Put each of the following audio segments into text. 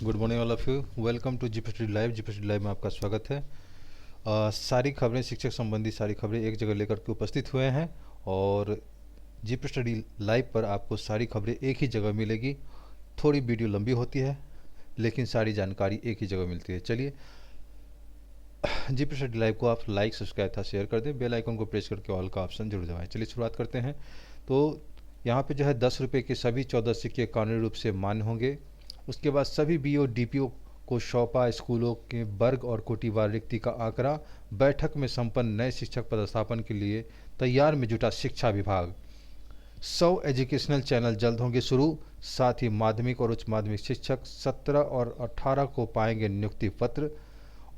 Good morning all of you. Welcome to GPST live. GPST live में आपका स्वागत है। सारी खबरें, शिक्षक संबंधी सारी खबरें एक जगह लेकर के उपस्थित हुए हैं और जीपीएसटी लाइव पर आपको सारी खबरें एक ही जगह मिलेगी। थोड़ी वीडियो लंबी होती है लेकिन सारी जानकारी एक ही जगह मिलती है। चलिए, जीपीएसटी लाइव को आप लाइक, सब्सक्राइब था शेयर कर दें, बेल आइकन को प्रेस करके ऑल का ऑप्शन जरूर दबाएं। चलिए शुरुआत करते हैं। तो यहाँ पे जो है 10 रुपये के सभी 14 सिक्के कानूनी रूप से मान्य होंगे। उसके बाद सभी बीओ डीपीओ को सौंपा स्कूलों के वर्ग और कोटिवार रिक्ति का आंकड़ा। बैठक में संपन्न नए शिक्षक पदस्थापन के लिए तैयार में जुटा शिक्षा विभाग। 100 एजुकेशनल चैनल जल्द होंगे शुरू। साथ ही माध्यमिक और उच्च माध्यमिक शिक्षक 17 और 18 को पाएंगे नियुक्ति पत्र।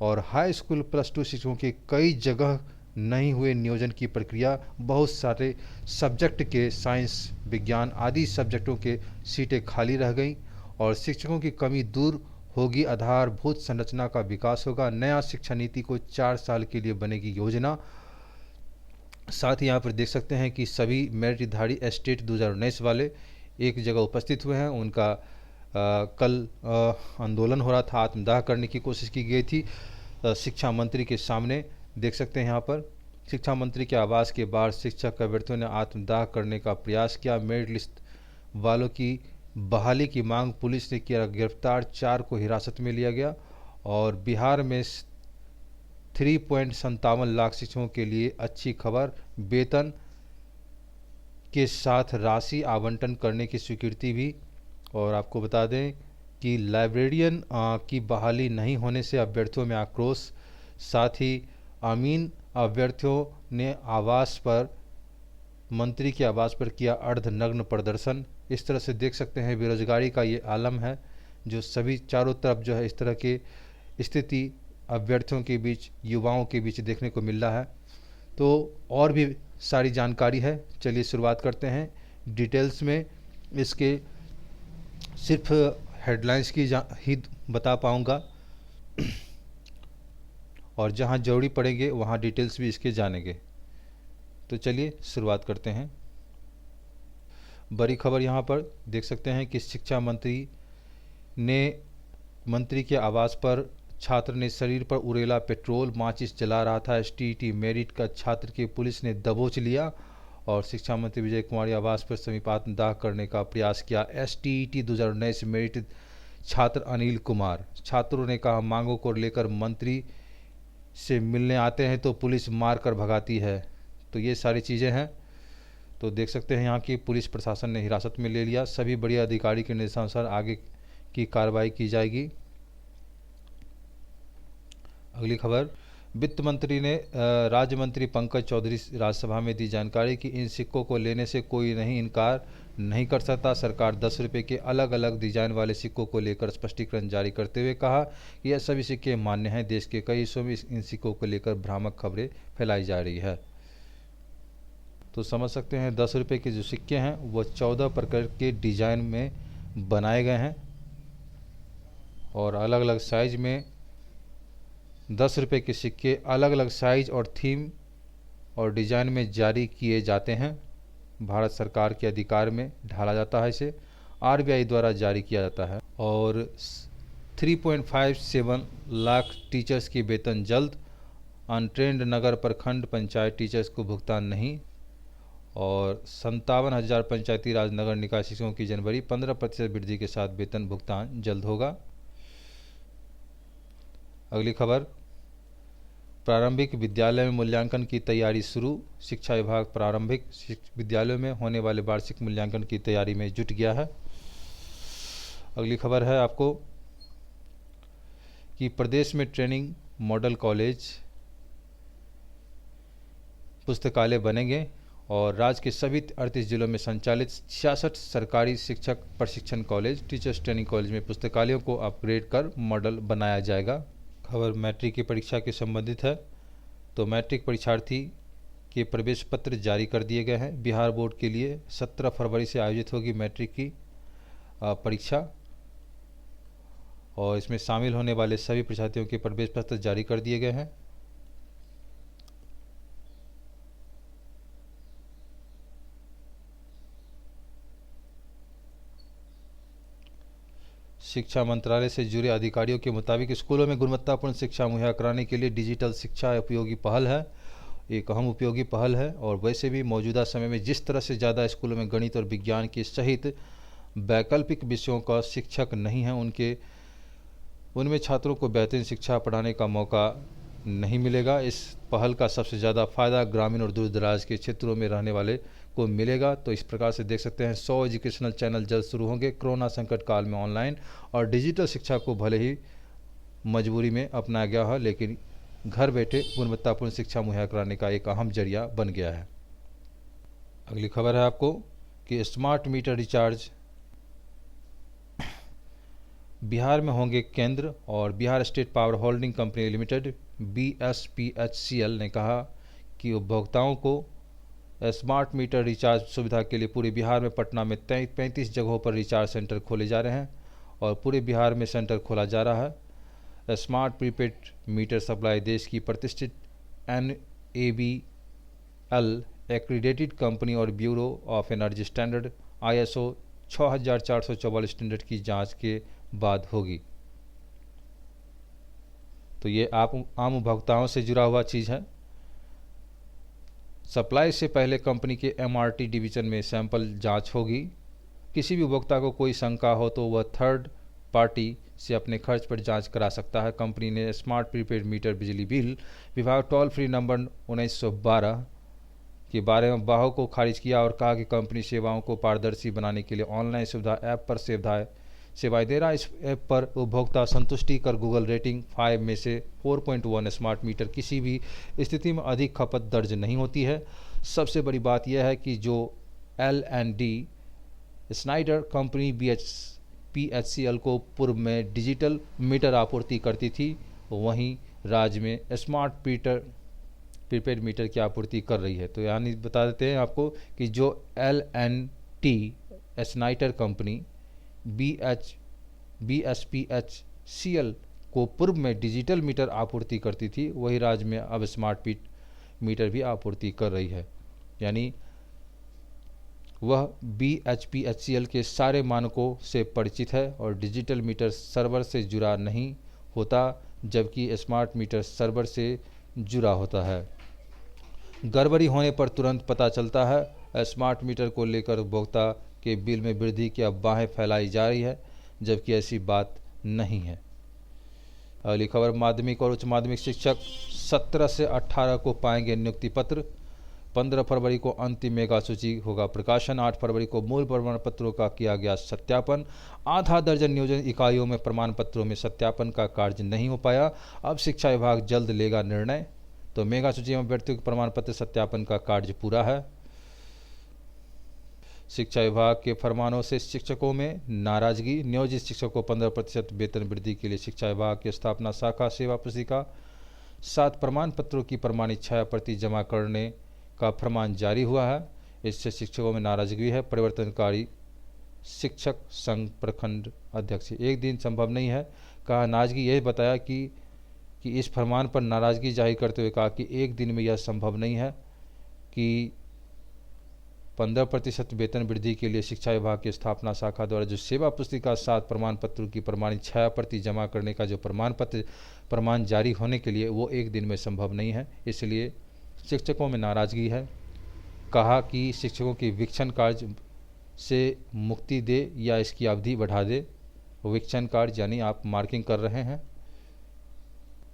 और हाई स्कूल प्लस टू शिक्षकों की कई जगह नहीं हुए नियोजन की प्रक्रिया। बहुत सारे सब्जेक्ट के साइंस, विज्ञान आदि सब्जेक्टों के सीटें खाली रह गईं और शिक्षकों की कमी दूर होगी। आधारभूत संरचना का विकास होगा। नया शिक्षा नीति को 4 साल के लिए बनेगी योजना। साथ ही यहाँ पर देख सकते हैं कि सभी मेरिटधारी स्टेट 2019 वाले एक जगह उपस्थित हुए हैं। उनका कल आंदोलन हो रहा था, आत्मदाह करने की कोशिश की गई थी शिक्षा मंत्री के सामने। देख सकते हैं यहाँ पर शिक्षा मंत्री के आवास के बाहर शिक्षक अभ्यर्थियों ने आत्मदाह करने का प्रयास किया। मेरिट लिस्ट वालों की बहाली की मांग, पुलिस ने किया गिरफ्तार, 4 को हिरासत में लिया गया। और बिहार में 3.57 लाख शिक्षकों के लिए अच्छी खबर, वेतन के साथ राशि आवंटन करने की स्वीकृति भी। और आपको बता दें कि लाइब्रेरियन की बहाली नहीं होने से अभ्यर्थियों में आक्रोश। साथ ही अमीन अभ्यर्थियों ने आवास पर, मंत्री के आवास पर किया अर्धनग्न प्रदर्शन। इस तरह से देख सकते हैं बेरोजगारी का ये आलम है जो सभी चारों तरफ जो है इस तरह की स्थिति अभ्यर्थियों के बीच, युवाओं के बीच देखने को मिल रहा है। तो और भी सारी जानकारी है, चलिए शुरुआत करते हैं डिटेल्स में। इसके सिर्फ हेडलाइंस की ही बता पाऊँगा और जहाँ जरूरी पड़ेंगे वहाँ डिटेल्स भी इसके जानेंगे। तो चलिए शुरुआत करते हैं। बड़ी खबर यहाँ पर देख सकते हैं कि शिक्षा मंत्री ने, मंत्री के आवास पर छात्र ने शरीर पर उड़ेला पेट्रोल, माचिस जला रहा था। एसटीईटी मेरिट का छात्र की पुलिस ने दबोच लिया और शिक्षा मंत्री विजय कुमार आवास पर समीप आत्मदाह करने का प्रयास किया। एसटीईटी 2019 मेरिट छात्र अनिल कुमार। छात्रों ने कहा, मांगों को लेकर मंत्री से मिलने आते हैं तो पुलिस मार कर भगाती है। तो ये सारी चीज़ें हैं। तो देख सकते हैं यहाँ की पुलिस प्रशासन ने हिरासत में ले लिया। सभी बड़े अधिकारी के निर्देशानुसार आगे की कार्रवाई की जाएगी। अगली खबर, वित्त मंत्री ने राज्य मंत्री पंकज चौधरी राज्यसभा में दी जानकारी कि इन सिक्कों को लेने से कोई नहीं इनकार नहीं कर सकता। सरकार 10 रुपये के अलग अलग डिजाइन वाले सिक्कों को लेकर स्पष्टीकरण जारी करते हुए कहा कि यह सभी सिक्के मान्य हैं। देश के कई हिस्सों में इन सिक्कों को लेकर भ्रामक खबरें फैलाई जा रही है। तो समझ सकते हैं 10 रुपये के जो सिक्के हैं वो 14 प्रकार के डिजाइन में बनाए गए हैं और अलग अलग साइज में 10 रुपये के सिक्के अलग अलग साइज और थीम और डिजाइन में जारी किए जाते हैं। भारत सरकार के अधिकार में ढाला जाता है। इसे आरबीआई द्वारा जारी किया जाता है। और 3.57 लाख टीचर्स की वेतन जल्द। अनट्रेंड नगर प्रखंड पंचायत टीचर्स को भुगतान नहीं। और 57,000 पंचायती राज नगर निकाय शिक्षकों की जनवरी 15% वृद्धि के साथ वेतन भुगतान जल्द होगा। अगली खबर, प्रारंभिक विद्यालय में मूल्यांकन की तैयारी शुरू। शिक्षा विभाग प्रारंभिक विद्यालयों में होने वाले वार्षिक मूल्यांकन की तैयारी में जुट गया है। अगली खबर है आपको कि प्रदेश में ट्रेनिंग मॉडल कॉलेज, पुस्तकालय बनेंगे और राज्य के सभी 38 जिलों में संचालित 66 सरकारी शिक्षक प्रशिक्षण कॉलेज, टीचर्स ट्रेनिंग कॉलेज में पुस्तकालयों को अपग्रेड कर मॉडल बनाया जाएगा। खबर मैट्रिक की परीक्षा के संबंधित है। तो मैट्रिक परीक्षार्थी के प्रवेश पत्र जारी कर दिए गए हैं। बिहार बोर्ड के लिए 17 फरवरी से आयोजित होगी मैट्रिक की परीक्षा और इसमें शामिल होने वाले सभी परीक्षार्थियों के प्रवेश पत्र जारी कर दिए गए हैं। शिक्षा मंत्रालय से जुड़े अधिकारियों के मुताबिक स्कूलों में गुणवत्तापूर्ण शिक्षा मुहैया कराने के लिए डिजिटल शिक्षा उपयोगी पहल है, एक अहम उपयोगी पहल है। और वैसे भी मौजूदा समय में जिस तरह से ज़्यादा स्कूलों में गणित और विज्ञान के सहित वैकल्पिक विषयों का शिक्षक नहीं है, उनमें छात्रों को बेहतरीन शिक्षा पढ़ाने का मौका नहीं मिलेगा। इस पहल का सबसे ज़्यादा फ़ायदा ग्रामीण और दूर दराज के क्षेत्रों में रहने वाले को मिलेगा। तो इस प्रकार से देख सकते हैं 100 एजुकेशनल चैनल जल्द शुरू होंगे। कोरोना संकट काल में ऑनलाइन और डिजिटल शिक्षा को भले ही मजबूरी में अपनाया गया है, लेकिन घर बैठे गुणवत्तापूर्ण शिक्षा मुहैया कराने का एक अहम जरिया बन गया है। अगली खबर है आपको कि स्मार्ट मीटर रिचार्ज बिहार में होंगे केंद्र। और Bihar state power holding company limited BSPHCL ने कहा कि उपभोक्ताओं को स्मार्ट मीटर रिचार्ज सुविधा के लिए पूरे बिहार में पटना में 35 जगहों पर रिचार्ज सेंटर खोले जा रहे हैं और पूरे बिहार में सेंटर खोला जा रहा है। स्मार्ट प्रीपेड मीटर सप्लाई देश की प्रतिष्ठित NABL एक्रीडेटेड कंपनी और bureau of energy standard ISO 6444 standard की जांच के बाद होगी। तो ये आम उपभोक्ताओं से जुड़ा हुआ चीज़ है। सप्लाई से पहले कंपनी के MRT डिवीजन में सैंपल जांच होगी। किसी भी उपभोक्ता को कोई शंका हो तो वह थर्ड पार्टी से अपने खर्च पर जांच करा सकता है। कंपनी ने स्मार्ट प्रीपेड मीटर बिजली बिल विभाग टोल फ्री नंबर 1912 के बारे में बाहों को खारिज किया और कहा कि कंपनी सेवाओं को पारदर्शी बनाने के लिए ऑनलाइन सुविधा ऐप पर सेवाएं दे रहा है। इस ऐप पर उपभोक्ता संतुष्टि कर गूगल रेटिंग 5 में से 4.1 स्मार्ट मीटर किसी भी स्थिति में अधिक खपत दर्ज नहीं होती है। सबसे बड़ी बात यह है कि जो L&D स्नाइडर कंपनी BSPHCL को पूर्व में डिजिटल मीटर आपूर्ति करती थी, वहीं राज्य में स्मार्ट प्रीपेड मीटर की आपूर्ति कर रही है। तो यानी बता देते हैं आपको कि जो L&T स्नाइडर कंपनी BSPHCL को पूर्व में डिजिटल मीटर आपूर्ति करती थी, वही राज्य में अब स्मार्ट मीटर भी आपूर्ति कर रही है। यानी वह BSPHCL के सारे मानकों से परिचित है और डिजिटल मीटर सर्वर से जुड़ा नहीं होता, जबकि स्मार्ट मीटर सर्वर से जुड़ा होता है। गड़बड़ी होने पर तुरंत पता चलता है। स्मार्ट मीटर को लेकर उपभोक्ता के बिल में वृद्धि की अफवाहें फैलाई जा रही है, जबकि ऐसी बात नहीं है। अगली खबर, माध्यमिक और उच्च माध्यमिक शिक्षक 17 से 18 को पाएंगे नियुक्ति पत्र। 15 फरवरी को अंतिम मेगा सूची होगा प्रकाशन। 8 फरवरी को मूल प्रमाण पत्रों का किया गया सत्यापन। आधा दर्जन नियोजन इकाइयों में प्रमाण पत्रों में सत्यापन का कार्य नहीं हो पाया। अब शिक्षा विभाग जल्द लेगा निर्णय। तो मेगा सूची में व्यक्तियों के प्रमाण पत्र सत्यापन का कार्य पूरा है। शिक्षा विभाग के फरमानों से शिक्षकों में नाराजगी। नियोजित शिक्षकों को 15% वेतन वृद्धि के लिए शिक्षा विभाग की स्थापना शाखा सेवा पुस्तिका 7 प्रमाण पत्रों की प्रमाणित 6 प्रति जमा करने का फरमान जारी हुआ है। इससे शिक्षकों में नाराजगी है। परिवर्तनकारी शिक्षक संघ प्रखंड अध्यक्ष, एक दिन संभव नहीं है, कहा। नाराजगी यह बताया कि इस फरमान पर नाराजगी जाहिर करते हुए कहा कि एक दिन में यह संभव नहीं है कि 15% वेतन वृद्धि के लिए शिक्षा विभाग की स्थापना शाखा द्वारा जो सेवा पुस्तिका 7 प्रमाण पत्रों की प्रमाणित 6 प्रति जमा करने का जो प्रमाण जारी होने के लिए वो एक दिन में संभव नहीं है। इसलिए शिक्षकों में नाराजगी है। कहा कि शिक्षकों की वीक्षण कार्य से मुक्ति दे या इसकी अवधि बढ़ा दे। वीक्षण कार्य यानी आप मार्किंग कर रहे हैं।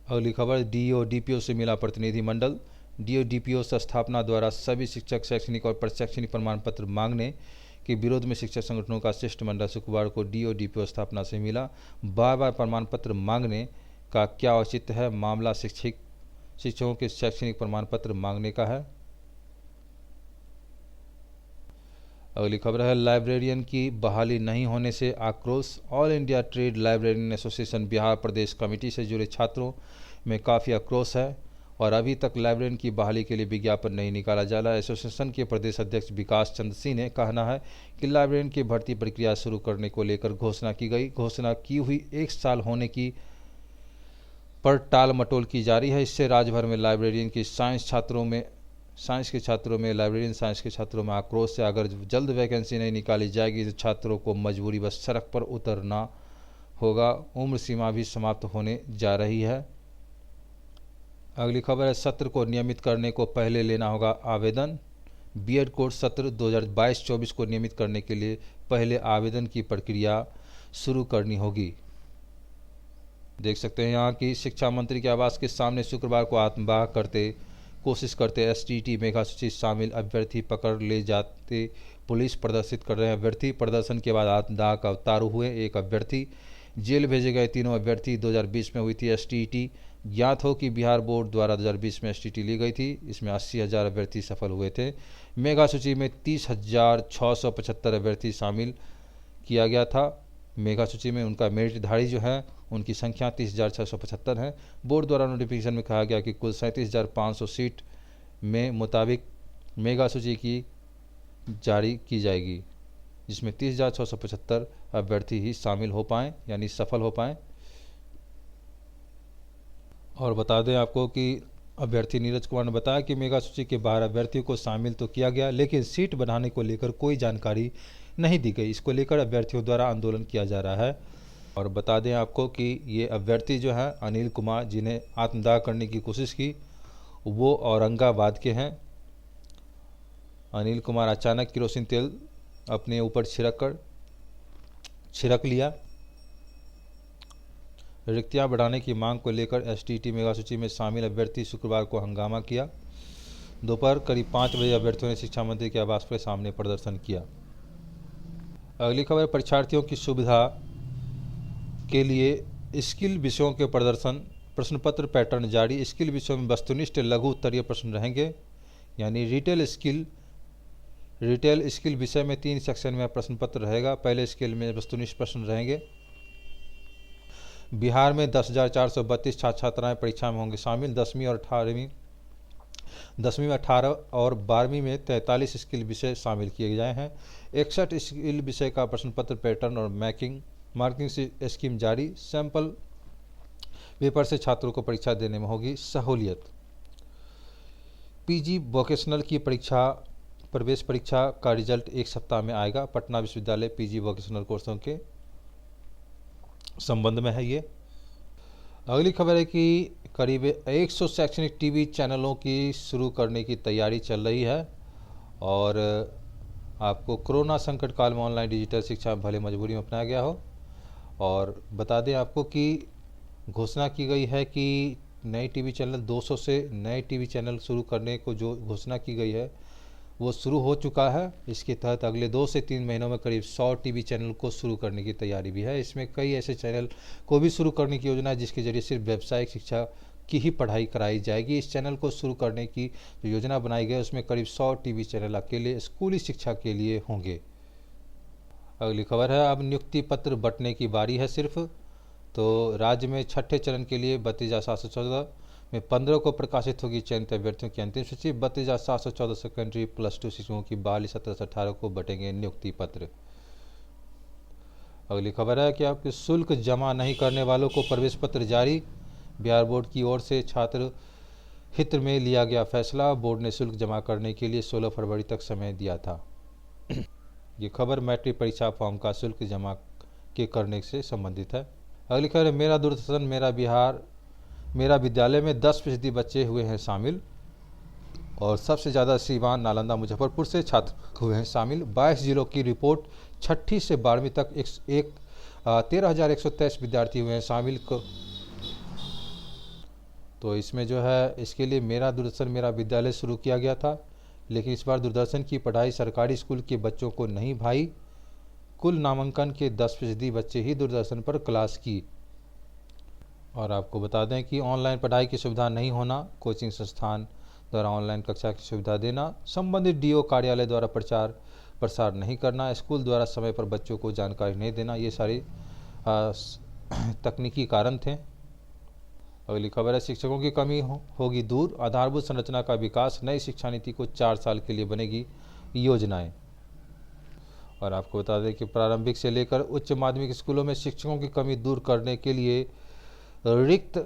अगली खबर, DO DPO से मिला प्रतिनिधिमंडल। DO DPO स्थापना द्वारा सभी शिक्षक शैक्षणिक और प्रशैक्षणिक प्रमाण पत्र मांगने के विरोध में शिक्षक संगठनों का शिष्टमंडल शुक्रवार को DO DPO स्थापना से मिला। बार बार प्रमाण पत्र मांगने का क्या औचित्य है? मामला शिक्षकों के शैक्षणिक प्रमाण पत्र मांगने का है। अगली खबर है, लाइब्रेरियन की बहाली नहीं होने से आक्रोश। All India trade librarian association Bihar प्रदेश कमेटी से जुड़े छात्रों में काफ़ी आक्रोश है और अभी तक लाइब्रेरियन की बहाली के लिए विज्ञापन नहीं निकाला जा रहा है। एसोसिएशन के प्रदेश अध्यक्ष विकास चंद्र सिंह ने कहना है कि लाइब्रेरियन की भर्ती प्रक्रिया शुरू करने को लेकर घोषणा की गई। घोषणा की हुई 1 साल होने की पर टाल मटोल की जा रही है। इससे राज्य भर में लाइब्रेरियन की साइंस के छात्रों में आक्रोश है। अगर जल्द वैकेंसी नहीं निकाली जाएगी तो छात्रों को मजबूरी बस सड़क पर उतरना होगा। उम्र सीमा भी समाप्त होने जा रही है। अगली खबर है, सत्र को नियमित करने को पहले लेना होगा आवेदन। बीएड कोर्स सत्र 2022-24 को नियमित करने के लिए पहले आवेदन की प्रक्रिया शुरू करनी होगी। देख सकते हैं यहाँ की शिक्षा मंत्री के आवास के सामने शुक्रवार को आत्मदाह कोशिश करते एसटीटी मेगा सूची शामिल अभ्यर्थी पकड़ ले जाते पुलिस प्रदर्शित कर रहे हैं अभ्यर्थी। प्रदर्शन के बाद आत्मदाह का उतारू हुए एक अभ्यर्थी। जेल भेजे गए तीनों अभ्यर्थी 2020 में हुई थी एसटीटी। ज्ञात हो कि बिहार बोर्ड द्वारा 2020 में एसटीटी ली गई थी। इसमें 80,000 अभ्यर्थी सफल हुए थे। मेगा सूची में 30,675 अभ्यर्थी शामिल किया गया था। मेगा सूची में उनका मेरिटधारी जो है उनकी संख्या 30,675 है। बोर्ड द्वारा नोटिफिकेशन में कहा गया कि कुल 37,500 सीट में मुताबिक मेगा सूची की जारी की जाएगी, जिसमें 30,675 अभ्यर्थी ही शामिल हो पाएँ, यानी सफल हो पाएँ। और बता दें आपको कि अभ्यर्थी नीरज कुमार ने बताया कि मेगा सूची के बाहर अभ्यर्थियों को शामिल तो किया गया, लेकिन सीट बढ़ाने को लेकर कोई जानकारी नहीं दी गई। इसको लेकर अभ्यर्थियों द्वारा आंदोलन किया जा रहा है। और बता दें आपको कि ये अभ्यर्थी जो है अनिल कुमार, जिन्हें आत्मदाह करने की कोशिश की, वो औरंगाबाद के हैं। अनिल कुमार अचानक केरोसिन तेल अपने ऊपर छिड़क लिया। रिक्तियां बढ़ाने की मांग को लेकर एसटीटी मेगा सूची में शामिल अभ्यर्थी शुक्रवार को हंगामा किया। दोपहर करीब 5 बजे अभ्यर्थियों ने शिक्षा मंत्री के आवास के सामने प्रदर्शन किया। अगली खबर, परीक्षार्थियों की सुविधा के लिए स्किल विषयों के प्रश्न पत्र पैटर्न जारी। स्किल विषयों में वस्तुनिष्ठ लघु उत्तरीय प्रश्न रहेंगे, यानी रिटेल स्किल विषय में 3 सेक्शन में प्रश्न पत्र रहेगा। पहले स्किल में वस्तुनिष्ठ प्रश्न रहेंगे। बिहार में 10,432 छात्र छात्राएं परीक्षा में होंगे शामिल। 10वीं में 18 और 12वीं में 43 स्किल विषय शामिल किए गए हैं। 61 स्किल विषय का प्रश्न पत्र पैटर्न और मार्किंग स्कीम जारी। सैंपल पेपर से छात्रों को परीक्षा देने में होगी सहूलियत। पीजी वोकेशनल की प्रवेश परीक्षा का रिजल्ट 1 सप्ताह में आएगा। पटना विश्वविद्यालय पीजी वोकेशनल कोर्सों के संबंध में है ये। अगली खबर है कि करीब 100 शैक्षणिक टीवी चैनलों की शुरू करने की तैयारी चल रही है। और आपको कोरोना संकट काल में ऑनलाइन डिजिटल शिक्षा भले मजबूरी में अपनाया गया हो। और बता दें आपको कि घोषणा की गई है कि नए टीवी चैनल 200 से नए टीवी चैनल शुरू करने को जो घोषणा की गई है वो शुरू हो चुका है। इसके तहत अगले 2 से 3 महीनों में करीब 100 टीवी चैनल को शुरू करने की तैयारी भी है। इसमें कई ऐसे चैनल को भी शुरू करने की योजना है जिसके जरिए सिर्फ व्यावसायिक शिक्षा की ही पढ़ाई कराई जाएगी। इस चैनल को शुरू करने की जो योजना बनाई गई है उसमें करीब 100 टीवी चैनल अकेले स्कूली शिक्षा के लिए होंगे। अगली खबर है, अब नियुक्ति पत्र बंटने की बारी है सिर्फ। तो राज्य में छठे चरण के लिए 32,714 में 15 को प्रकाशित होगी चयनित अभ्यर्थियों की अंतिम सूची। 32,714 सेकेंडरी +2 शिक्षकों की 42 17 से 18 को बटेंगे नियुक्ति पत्र। अगली खबर है कि आपके शुल्क जमा नहीं करने वालों को प्रवेश पत्र जारी। बिहार बोर्ड की ओर से छात्र हित में लिया गया फैसला। बोर्ड ने शुल्क जमा करने के लिए 16 फरवरी तक समय दिया था। ये खबर मैट्रिक परीक्षा फॉर्म का शुल्क जमा के करने से संबंधित है। अगली खबर है, मेरा दूरदर्शन मेरा विद्यालय में 10% बच्चे हुए हैं शामिल। और सबसे ज़्यादा सीवान, नालंदा, मुजफ्फरपुर से छात्र हुए हैं शामिल। 22 जिलों की रिपोर्ट 6ठी से 12वीं तक 13,123 विद्यार्थी हुए हैं शामिल। तो इसमें जो है इसके लिए मेरा दूरदर्शन मेरा विद्यालय शुरू किया गया था, लेकिन इस बार दूरदर्शन की पढ़ाई सरकारी स्कूल के बच्चों को नहीं भाई। कुल नामांकन के 10% बच्चे ही दूरदर्शन पर क्लास की। और आपको बता दें कि ऑनलाइन पढ़ाई की सुविधा नहीं होना, कोचिंग संस्थान द्वारा ऑनलाइन कक्षा की सुविधा देना, संबंधित डीओ कार्यालय द्वारा प्रचार प्रसार नहीं करना, स्कूल द्वारा समय पर बच्चों को जानकारी नहीं देना, ये सारे तकनीकी कारण थे। अगली खबर है, शिक्षकों की कमी होगी दूर। आधारभूत संरचना का विकास, नई शिक्षा नीति को 4 साल के लिए बनेगी योजनाएं। और आपको बता दें कि प्रारंभिक से लेकर उच्च माध्यमिक स्कूलों में शिक्षकों की कमी दूर करने के लिए रिक्त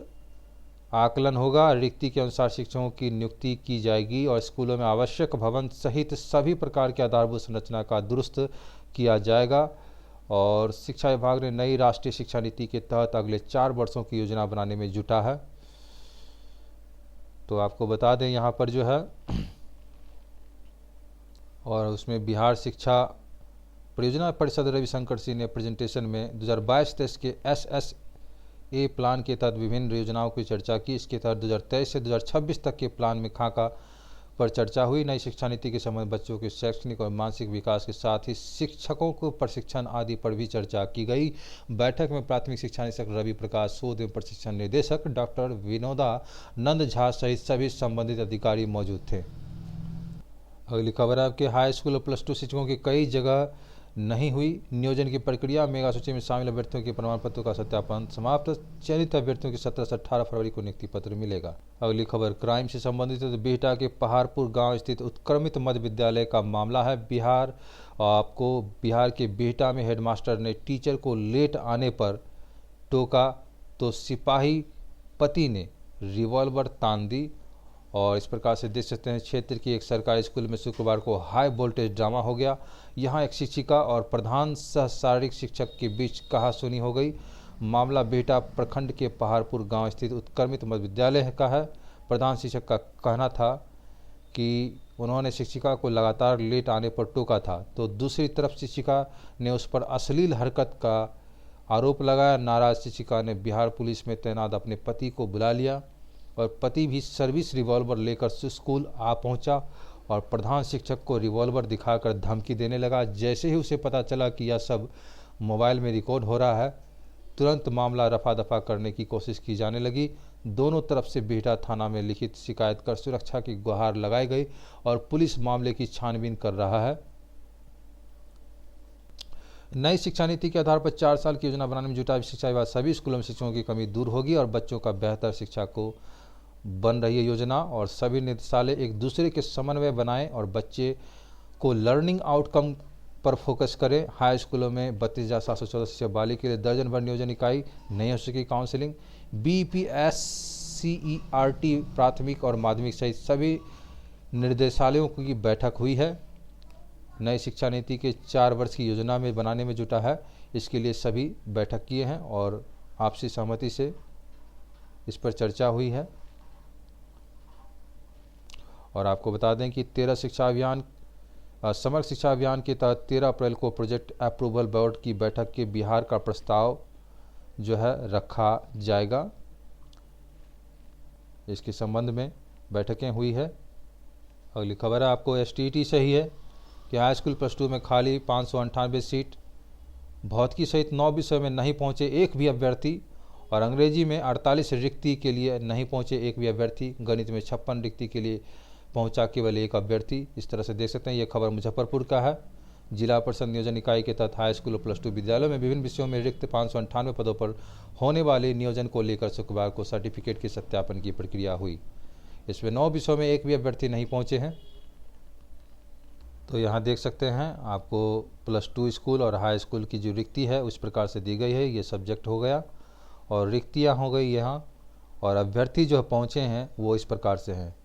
आकलन होगा। रिक्ति के अनुसार शिक्षकों की नियुक्ति की जाएगी और स्कूलों में आवश्यक भवन सहित सभी प्रकार के आधारभूत संरचना का दुरुस्त किया जाएगा। और शिक्षा विभाग ने नई राष्ट्रीय शिक्षा नीति के तहत अगले 4 वर्षों की योजना बनाने में जुटा है। तो आपको बता दें यहाँ पर जो है, और उसमें बिहार शिक्षा परियोजना परिषद रविशंकर सिंह ने प्रेजेंटेशन में 2022-23 के SSA प्लान के तहत विभिन्न योजनाओं की चर्चा की। इसके तहत 2023 से 2026 तक के प्लान में खाका पर चर्चा हुई। नई शिक्षा नीति के संबंध बच्चों के शैक्षणिक और मानसिक विकास के साथ ही शिक्षकों को प्रशिक्षण आदि पर भी चर्चा की गई। बैठक में प्राथमिक शिक्षा निदेशक रवि प्रकाश, शोध एवं प्रशिक्षण निदेशक डॉक्टर विनोदा नंद झा सहित सभी संबंधित अधिकारी मौजूद थे। अगली खबर है आपके हाई स्कूल और प्लस टू शिक्षकों की कई जगह नहीं हुई नियोजन की प्रक्रिया। मेगा सूची में शामिल अभ्यर्थियों के प्रमाण पत्रों का सत्यापन समाप्त। चयनित अभ्यर्थियों की 17 से 18 फरवरी को नियुक्ति पत्र मिलेगा। अगली खबर क्राइम से संबंधित है तो बिहटा के पहाड़पुर गांव स्थित उत्क्रमित मध्य विद्यालय का मामला है। बिहार के बिहटा में हेडमास्टर ने टीचर को लेट आने पर टोका तो सिपाही पति ने रिवॉल्वर तान दी। और इस प्रकार से देख सकते हैं क्षेत्र की एक सरकारी स्कूल में शुक्रवार को हाई वोल्टेज ड्रामा हो गया। यहां एक शिक्षिका और प्रधान सह शारीरिक शिक्षक के बीच कहासुनी हो गई। मामला बिहटा प्रखंड के पहाड़पुर गांव स्थित उत्क्रमित मध्य विद्यालय का है। प्रधान शिक्षक का कहना था कि उन्होंने शिक्षिका को लगातार लेट आने पर टोका था, तो दूसरी तरफ शिक्षिका ने उस पर अश्लील हरकत का आरोप लगाया। नाराज शिक्षिका ने बिहार पुलिस में तैनात अपने पति को बुला लिया और पति भी सर्विस रिवॉल्वर लेकर स्कूल आ पहुंचा और प्रधान शिक्षक को रिवॉल्वर दिखाकर धमकी देने लगा। जैसे ही उसे पता चला कि यह सब मोबाइल में रिकॉर्ड हो रहा है, तुरंत मामला रफा दफा करने की कोशिश की जाने लगी। दोनों तरफ से बिहटा थाना में लिखित शिकायत कर सुरक्षा की गुहार लगाई गई और पुलिस मामले की छानबीन कर रहा है। नई शिक्षा नीति के आधार पर 4 साल की योजना बनाने में जुटा शिक्षा विभाग सभी स्कूलों में शिक्षकों की कमी दूर होगी और बच्चों का बेहतर शिक्षा को बन रही है योजना। और सभी निदेशालय एक दूसरे के समन्वय बनाएं और बच्चे को लर्निंग आउटकम पर फोकस करें। हाई स्कूलों में 32,714 शिक्षक बहाली के लिए दर्जन भर नियोजन इकाई नहीं हो सकी काउंसिलिंग। BPSCERT प्राथमिक और माध्यमिक सहित सभी निर्देशालयों की बैठक हुई है। नई शिक्षा नीति के 4 वर्ष की योजना में बनाने में जुटा है। इसके लिए सभी बैठक किए हैं और आपसी सहमति से इस पर चर्चा हुई है। और आपको बता दें कि 13 शिक्षा अभियान समग्र शिक्षा अभियान के तहत 13 अप्रैल को प्रोजेक्ट अप्रूवल बोर्ड की बैठक के बिहार का प्रस्ताव जो है रखा जाएगा। इसके संबंध में बैठकें हुई है। अगली खबर है आपको STT से ही है कि हाई स्कूल प्लस टू में खाली 598 सीट। भौतिकी सहित 9 विषय में नहीं पहुंचे एक भी अभ्यर्थी और अंग्रेजी में 48 रिक्ति के लिए नहीं पहुंचे एक भी अभ्यर्थी। गणित में 56 रिक्ति के लिए पहुंचा केवल एक अभ्यर्थी। इस तरह से देख सकते हैं। ये खबर मुजफ्फरपुर का है। जिला परिषद नियोजन इकाई के तहत हाई स्कूल और प्लस टू विद्यालयों में विभिन्न विषयों में रिक्त 598 पदों पर होने वाले नियोजन को लेकर शुक्रवार को सर्टिफिकेट के सत्यापन की प्रक्रिया हुई। इसमें 9 विषयों में एक भी अभ्यर्थी नहीं पहुंचे हैं। तो यहाँ देख सकते हैं आपको प्लस टू स्कूल और हाई स्कूल की जो रिक्ति है उस प्रकार से दी गई है। ये सब्जेक्ट हो गया और रिक्तियाँ हो गई यहाँ, और अभ्यर्थी जो पहुँचे हैं वो इस प्रकार से हैं।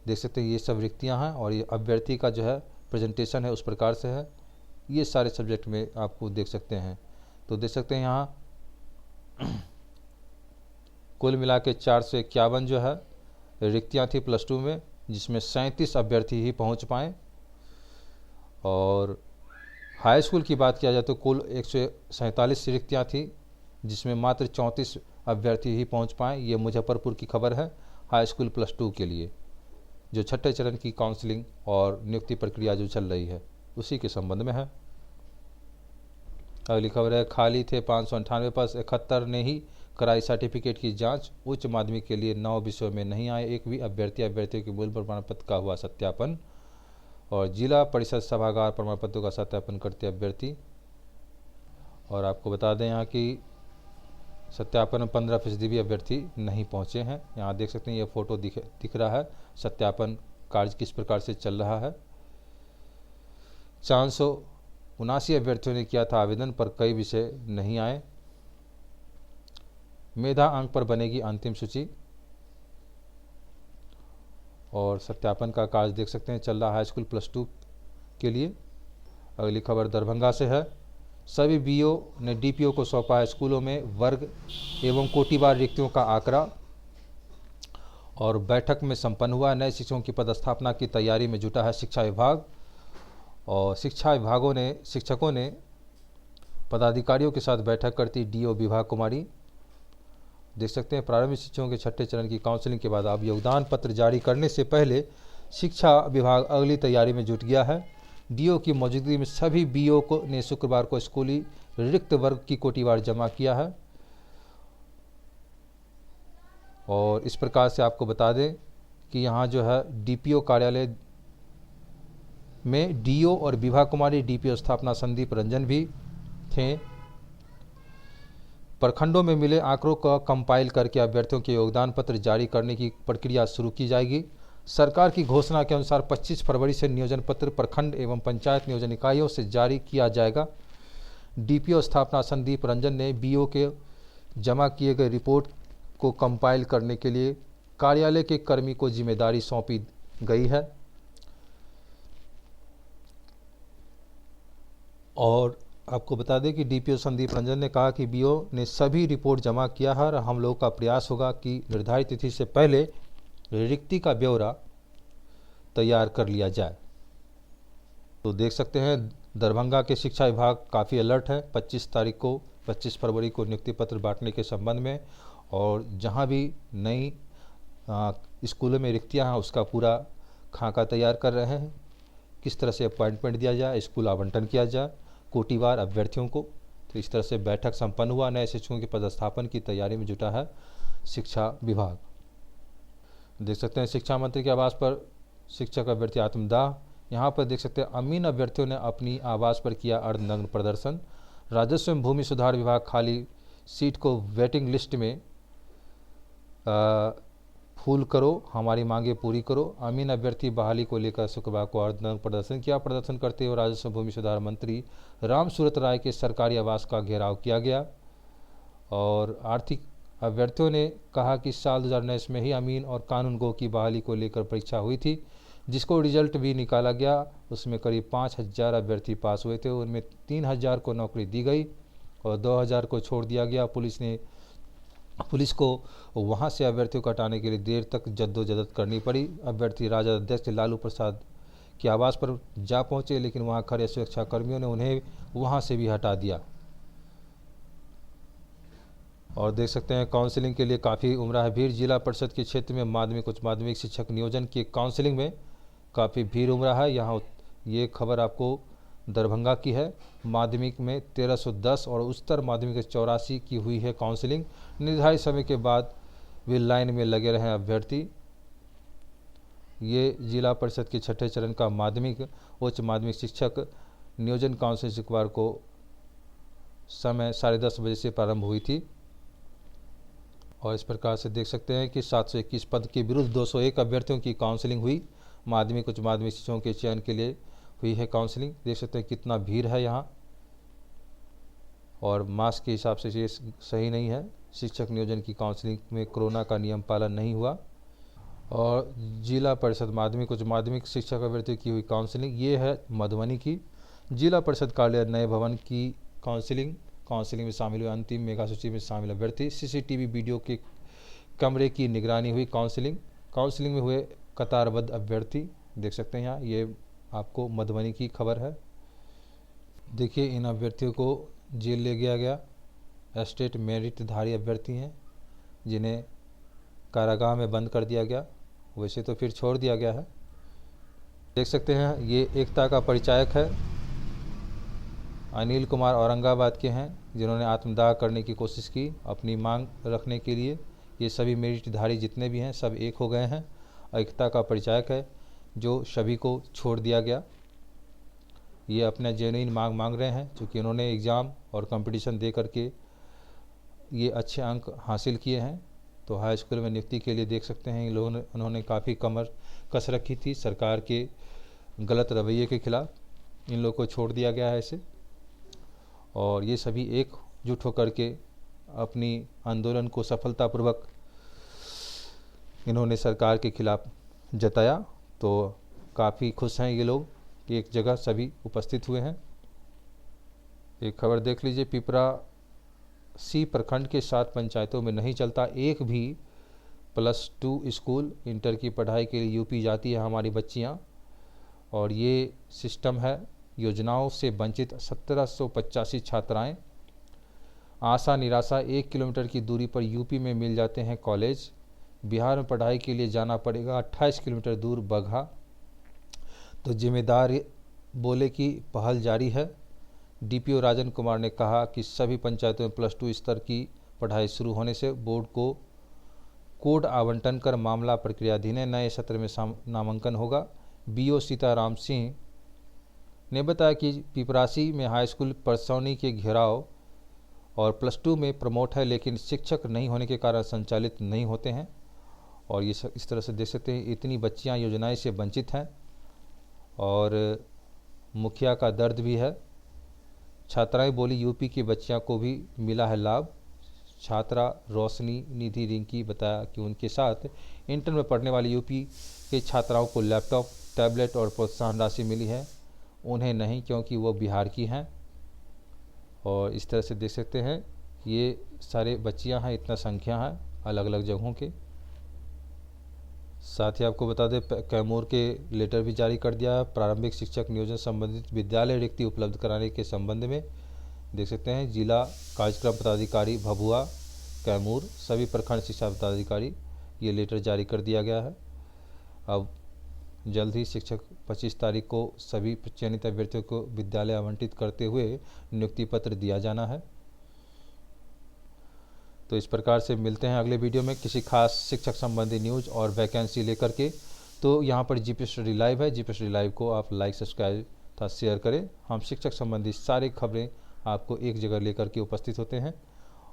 देख सकते हैं ये सब रिक्तियाँ हैं और ये अभ्यर्थी का जो है प्रेजेंटेशन है उस प्रकार से है। ये सारे सब्जेक्ट में आपको देख सकते हैं। तो देख सकते हैं यहाँ कुल मिला के 451 जो है रिक्तियाँ थी प्लस टू में, जिसमें 37 अभ्यर्थी ही पहुँच पाएँ। और हाई स्कूल की बात किया जाए तो कुल 147 रिक्तियाँ थी, जिसमें मात्र 34 अभ्यर्थी ही पहुँच पाएँ। ये मुजफ्फरपुर की खबर है हाई स्कूल प्लस टू के लिए, जो छठे चरण की काउंसलिंग और नियुक्ति प्रक्रिया जो चल रही है उसी के संबंध में है। अगली खबर है खाली थे 598 पद, 71 ने ही कराई सर्टिफिकेट की जांच। उच्च माध्यमिक के लिए 9 विषयों में नहीं आए एक भी अभ्यर्थियों के मूल प्रमाण पत्र का हुआ सत्यापन। और जिला परिषद सभागार प्रमाण पत्रों का सत्यापन करते अभ्यर्थी। और आपको बता दें यहाँ कि सत्यापन में 15% भी अभ्यर्थी नहीं पहुँचे हैं। यहाँ देख सकते हैं ये फोटो दिख रहा है। सत्यापन कार्य किस प्रकार से चल रहा है। 479 अभ्यर्थियों ने किया था आवेदन, पर कई विषय नहीं आए। मेधा अंक पर बनेगी अंतिम सूची। और सत्यापन का कार्य देख सकते हैं चल रहा है हाई स्कूल प्लस टू के लिए। अगली खबर दरभंगा से है सभी बीओ ने डीपीओ को सौंपा है स्कूलों में वर्ग एवं कोटिवार रिक्तियों का आंकड़ा। और बैठक में संपन्न हुआ। नए शिक्षकों की पदस्थापना की तैयारी में जुटा है शिक्षा विभाग। और शिक्षकों ने पदाधिकारियों के साथ बैठक करती डीओ विभा कुमारी। देख सकते हैं प्रारंभिक शिक्षकों के छठे चरण की काउंसलिंग के बाद अब योगदान पत्र जारी करने से पहले शिक्षा विभाग अगली तैयारी में जुट गया है। डीओ की मौजूदगी में सभी बीओ ने शुक्रवार को स्कूली रिक्त वर्ग की कोटिवार जमा किया है। और इस प्रकार से आपको बता दें कि यहाँ जो है डीपीओ कार्यालय में डीओ और विभा कुमारी, डीपीओ स्थापना संदीप रंजन भी थे। प्रखंडों में मिले आंकड़ों का कंपाइल करके अभ्यर्थियों के योगदान पत्र जारी करने की प्रक्रिया शुरू की जाएगी। सरकार की घोषणा के अनुसार 25 फरवरी से नियोजन पत्र प्रखंड एवं पंचायत नियोजन इकाइयों से जारी किया जाएगा। डीपीओ स्थापना संदीप रंजन ने बीओ के जमा किए गए रिपोर्ट को कंपाइल करने के लिए कार्यालय के कर्मी को जिम्मेदारी सौंपी गई है। और आपको बता दें कि डीपीओ संदीप रंजन ने कहा कि बीओ ने सभी रिपोर्ट जमा किया है और हम लोगों का प्रयास होगा कि निर्धारित तिथि से पहले रिक्ति का ब्यौरा तैयार कर लिया जाए। तो देख सकते हैं दरभंगा के शिक्षा विभाग काफ़ी अलर्ट है 25 फरवरी को नियुक्ति पत्र बांटने के संबंध में। और जहां भी नई स्कूलों में रिक्तियां हैं उसका पूरा खाका तैयार कर रहे हैं, किस तरह से अपॉइंटमेंट दिया जाए, स्कूल आवंटन किया जाए कोटिवार अभ्यर्थियों को। तो इस तरह से बैठक संपन्न हुआ। नए शिक्षकों के पदस्थापन की तैयारी में जुटा है शिक्षा विभाग। देख सकते हैं शिक्षा मंत्री के आवास पर शिक्षक अभ्यर्थी आत्मदाह। यहाँ पर देख सकते हैं अमीन अभ्यर्थियों ने अपनी आवास पर किया अर्धनग्न प्रदर्शन। राजस्व एवं भूमि सुधार विभाग खाली सीट को वेटिंग लिस्ट में फूल करो, हमारी मांगे पूरी करो। अमीन अभ्यर्थी बहाली को लेकर शुक्रवार को अर्धनग्न प्रदर्शन किया। प्रदर्शन करते हुए राजस्व भूमि सुधार मंत्री राम सूरत राय के सरकारी आवास का घेराव किया गया। और आर्थिक अभ्यर्थियों ने कहा कि साल 2019 में ही अमीन और कानून गो की बहाली को लेकर परीक्षा हुई थी, जिसको रिजल्ट भी निकाला गया। उसमें करीब 5000 अभ्यर्थी पास हुए थे, उनमें 3000 को नौकरी दी गई और 2000 को छोड़ दिया गया। पुलिस को वहां से अभ्यर्थियों को हटाने के लिए देर तक जद्दोजहद करनी पड़ी। अभ्यर्थी राजद अध्यक्ष लालू प्रसाद के आवास पर जा पहुंचे, लेकिन वहां खड़े सुरक्षा कर्मियों ने उन्हें वहां से भी हटा दिया। और देख सकते हैं काउंसलिंग के लिए काफ़ी उमड़ा है भीड़। जिला परिषद के क्षेत्र में माध्यमिक उच्च माध्यमिक शिक्षक नियोजन की काउंसलिंग में काफ़ी भीड़ उमड़ा है। यहाँ ये खबर आपको दरभंगा की है। माध्यमिक में 1310 और उच्चतर माध्यमिक 84 की हुई है काउंसलिंग। निर्धारित समय के बाद वे लाइन में लगे रहे अभ्यर्थी। ये जिला परिषद के छठे चरण का माध्यमिक उच्च माध्यमिक शिक्षक नियोजन काउंसलिंग शुक्रवार को समय 10:30 बजे से प्रारंभ हुई थी। और इस प्रकार से देख सकते हैं कि 721 पद के विरुद्ध 201 अभ्यर्थियों की काउंसलिंग हुई। माध्यमिक उच्च माध्यमिक शिक्षकों के चयन के लिए हुई है काउंसलिंग। देख सकते हैं कितना भीड़ है यहाँ। और मास्क के हिसाब से ये सही नहीं है। शिक्षक नियोजन की काउंसलिंग में कोरोना का नियम पालन नहीं हुआ। और जिला परिषद माध्यमिक उच्च माध्यमिक शिक्षक अभ्यर्थियों की हुई काउंसलिंग ये है मधुबनी की। जिला परिषद कार्यालय नए भवन की काउंसलिंग में शामिल हुए अंतिम मेगा सूची में शामिल अभ्यर्थी। सीसीटीवी वीडियो के कमरे की निगरानी हुई काउंसलिंग में हुए कतारबद्ध अभ्यर्थी। देख सकते हैं यहाँ ये आपको मधुबनी की खबर है। देखिए इन अभ्यर्थियों को जेल ले गया। स्टेट मेरिटधारी अभ्यर्थी हैं जिन्हें कारागाह में बंद कर दिया गया, वैसे तो फिर छोड़ दिया गया है। देख सकते हैं ये एकता का परिचायक है। अनिल कुमार औरंगाबाद के हैं जिन्होंने आत्मदाह करने की कोशिश की अपनी मांग रखने के लिए। ये सभी मेरिटधारी जितने भी हैं सब एक हो गए हैं। एकता का परिचायक है जो सभी को छोड़ दिया गया। ये अपना जेन्युइन मांग रहे हैं क्योंकि उन्होंने एग्ज़ाम और कंपटीशन दे करके ये अच्छे अंक हासिल किए हैं। तो हाई स्कूल में नियुक्ति के लिए देख सकते हैं उन्होंने काफ़ी कमर कस रखी थी सरकार के गलत रवैये के खिलाफ। इन लोगों को छोड़ दिया गया है ऐसे। और ये सभी एकजुट होकर के अपनी आंदोलन को सफलतापूर्वक इन्होंने सरकार के खिलाफ जताया। तो काफ़ी खुश हैं ये लोग कि एक जगह सभी उपस्थित हुए हैं। एक खबर देख लीजिए, पिपरासी प्रखंड के 7 पंचायतों में नहीं चलता एक भी +2 स्कूल। इंटर की पढ़ाई के लिए यूपी जाती है हमारी बच्चियां, और ये सिस्टम है। योजनाओं से वंचित 1785 छात्राएं। आशा निराशा, 1 किलोमीटर की दूरी पर यूपी में मिल जाते हैं कॉलेज। बिहार में पढ़ाई के लिए जाना पड़ेगा 28 किलोमीटर दूर बगहा। तो जिम्मेदार बोले कि पहल जारी है। डीपीओ राजन कुमार ने कहा कि सभी पंचायतों में +2 स्तर की पढ़ाई शुरू होने से बोर्ड को कोड आवंटन कर मामला प्रक्रियाधीन है। नए सत्र में नामांकन होगा। बीओ सीताराम सिंह ने बताया कि पिपरासी में हाई स्कूल परसौनी के घेराव और +2 में प्रमोट है, लेकिन शिक्षक नहीं होने के कारण संचालित नहीं होते हैं। और ये इस तरह से देख सकते हैं, इतनी बच्चियां योजनाएं से वंचित हैं और मुखिया का दर्द भी है। छात्राएं बोली यूपी की बच्चियों को भी मिला है लाभ। छात्रा रोशनी निधि रिंकी बताया कि उनके साथ इंटर में पढ़ने वाली यूपी के छात्राओं को लैपटॉप, टैबलेट और प्रोत्साहन राशि मिली है, उन्हें नहीं, क्योंकि वो बिहार की हैं। और इस तरह से देख सकते हैं ये सारे बच्चियां हैं, इतना संख्या है अलग अलग जगहों के। साथ ही आपको बता दें, कैमूर के लेटर भी जारी कर दिया है। प्रारंभिक शिक्षक नियोजन संबंधित विद्यालय रिक्ति उपलब्ध कराने के संबंध में देख सकते हैं जिला कार्यक्रम पदाधिकारी भभुआ कैमूर, सभी प्रखंड शिक्षा पदाधिकारी, ये लेटर जारी कर दिया गया है। अब जल्द ही शिक्षक 25 तारीख को सभी चयनित अभ्यर्थियों को विद्यालय आवंटित करते हुए नियुक्ति पत्र दिया जाना है। तो इस प्रकार से मिलते हैं अगले वीडियो में किसी खास शिक्षक संबंधी न्यूज़ और वैकेंसी लेकर के। तो यहाँ पर जीपी स्टडी लाइव है, जीपी स्टडी लाइव को आप लाइक, सब्सक्राइब तथा शेयर करें। हम शिक्षक संबंधी सारी खबरें आपको एक जगह लेकर के उपस्थित होते हैं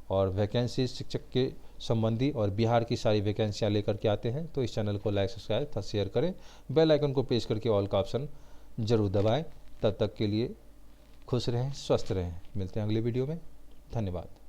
और वैकेंसी शिक्षक के संबंधी और बिहार की सारी वैकेंसियाँ लेकर के आते हैं। तो इस चैनल को लाइक, सब्सक्राइब तथा शेयर करें। बेल आइकन को प्रेस करके ऑल का ऑप्शन जरूर दबाएं। तब तक के लिए खुश रहें, स्वस्थ रहें। मिलते हैं अगले वीडियो में। धन्यवाद।